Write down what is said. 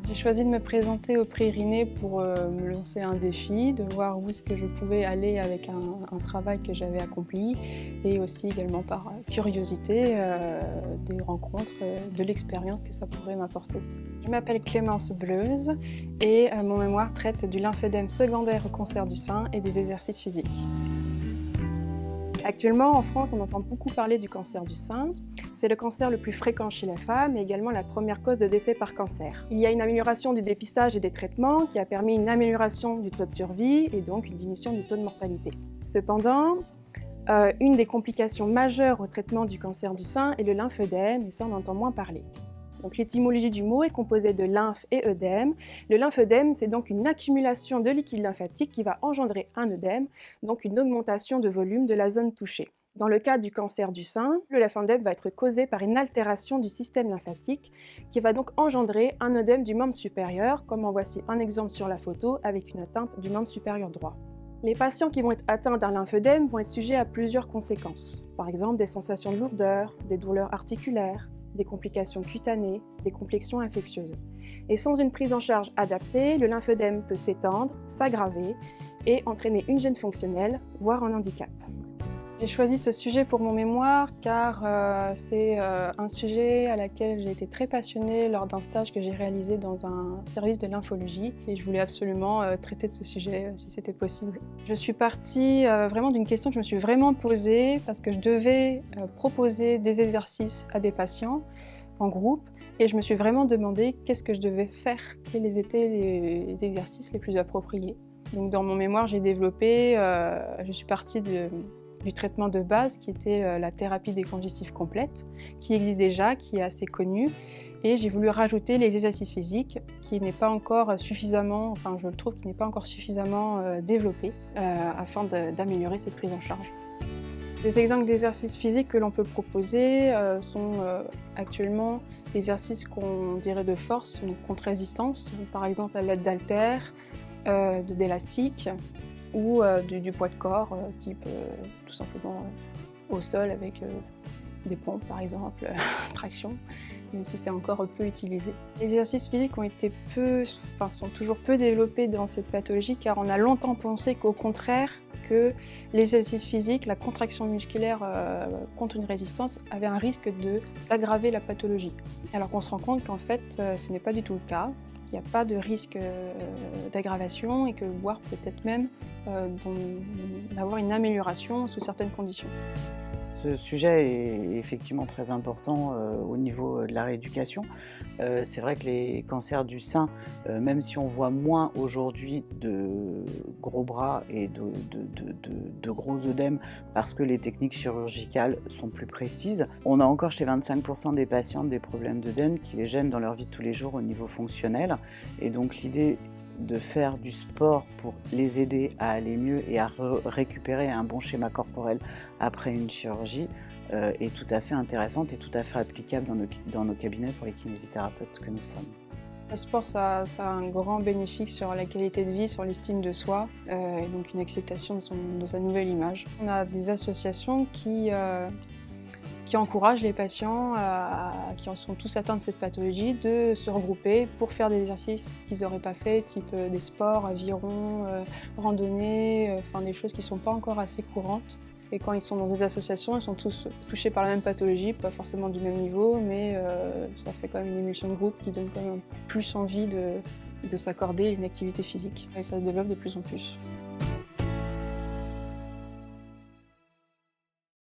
J'ai choisi de me présenter au Prix Riné pour me lancer un défi, de voir où est-ce que je pouvais aller avec un travail que j'avais accompli et aussi également par curiosité des rencontres, de l'expérience que ça pourrait m'apporter. Je m'appelle Clémence Bleuze et mon mémoire traite du lymphédème secondaire au cancer du sein et des exercices physiques. Actuellement, en France, on entend beaucoup parler du cancer du sein. C'est le cancer le plus fréquent chez la femme et également la première cause de décès par cancer. Il y a une amélioration du dépistage et des traitements qui a permis une amélioration du taux de survie et donc une diminution du taux de mortalité. Cependant, une des complications majeures au traitement du cancer du sein est le lymphédème, et ça on entend moins parler. Donc, l'étymologie du mot est composée de lymphe et œdème. Le lymphédème, c'est donc une accumulation de liquide lymphatique qui va engendrer un œdème, donc une augmentation de volume de la zone touchée. Dans le cas du cancer du sein, le lymphédème va être causé par une altération du système lymphatique qui va donc engendrer un œdème du membre supérieur, comme en voici un exemple sur la photo avec une atteinte du membre supérieur droit. Les patients qui vont être atteints d'un lymphédème vont être sujets à plusieurs conséquences. Par exemple, des sensations de lourdeur, des douleurs articulaires, des complications cutanées, des complications infectieuses. Et sans une prise en charge adaptée, le lymphédème peut s'étendre, s'aggraver et entraîner une gêne fonctionnelle, voire un handicap. J'ai choisi ce sujet pour mon mémoire car c'est un sujet à laquelle j'ai été très passionnée lors d'un stage que j'ai réalisé dans un service de lymphologie et je voulais absolument traiter de ce sujet si c'était possible. Je suis partie vraiment d'une question que je me suis vraiment posée parce que je devais proposer des exercices à des patients en groupe et je me suis vraiment demandé qu'est-ce que je devais faire, quels étaient les exercices les plus appropriés. Donc dans mon mémoire, j'ai développé, je suis partie du traitement de base qui était la thérapie décongestive complète, qui existe déjà, qui est assez connue. Et j'ai voulu rajouter les exercices physiques qui n'est pas encore suffisamment, enfin je le trouve, qui n'est pas encore suffisamment développé afin d'améliorer cette prise en charge. Les exemples d'exercices physiques que l'on peut proposer sont actuellement des exercices qu'on dirait de force, donc contre résistance, par exemple à l'aide d'haltères, d'élastiques, ou du poids de corps, type tout simplement au sol avec des pompes par exemple, traction, même si c'est encore peu utilisé. Les exercices physiques sont toujours peu développés dans cette pathologie car on a longtemps pensé qu'au contraire, que l'exercice physique, la contraction musculaire contre une résistance avait un risque d'aggraver la pathologie. Alors qu'on se rend compte qu'en fait ce n'est pas du tout le cas. Il n'y a pas de risque d'aggravation et que voire peut-être même d'avoir une amélioration sous certaines conditions. Ce sujet est effectivement très important au niveau de la rééducation. C'est vrai que les cancers du sein, même si on voit moins aujourd'hui de gros bras et de gros œdèmes parce que les techniques chirurgicales sont plus précises, on a encore chez 25% des patientes des problèmes d'œdème qui les gênent dans leur vie de tous les jours au niveau fonctionnel. Et donc l'idée de faire du sport pour les aider à aller mieux et à récupérer un bon schéma corporel après une chirurgie est tout à fait intéressante et tout à fait applicable dans nos cabinets pour les kinésithérapeutes que nous sommes. Le sport, ça a un grand bénéfice sur la qualité de vie, sur l'estime de soi et donc une acceptation de sa nouvelle image. On a des associations qui encouragent les patients qui en sont tous atteints de cette pathologie de se regrouper pour faire des exercices qu'ils n'auraient pas fait, type des sports, aviron, randonnée, des choses qui ne sont pas encore assez courantes. Et quand ils sont dans des associations, ils sont tous touchés par la même pathologie, pas forcément du même niveau, mais ça fait quand même une émulsion de groupe qui donne quand même plus envie de s'accorder une activité physique. Et ça se développe de plus en plus.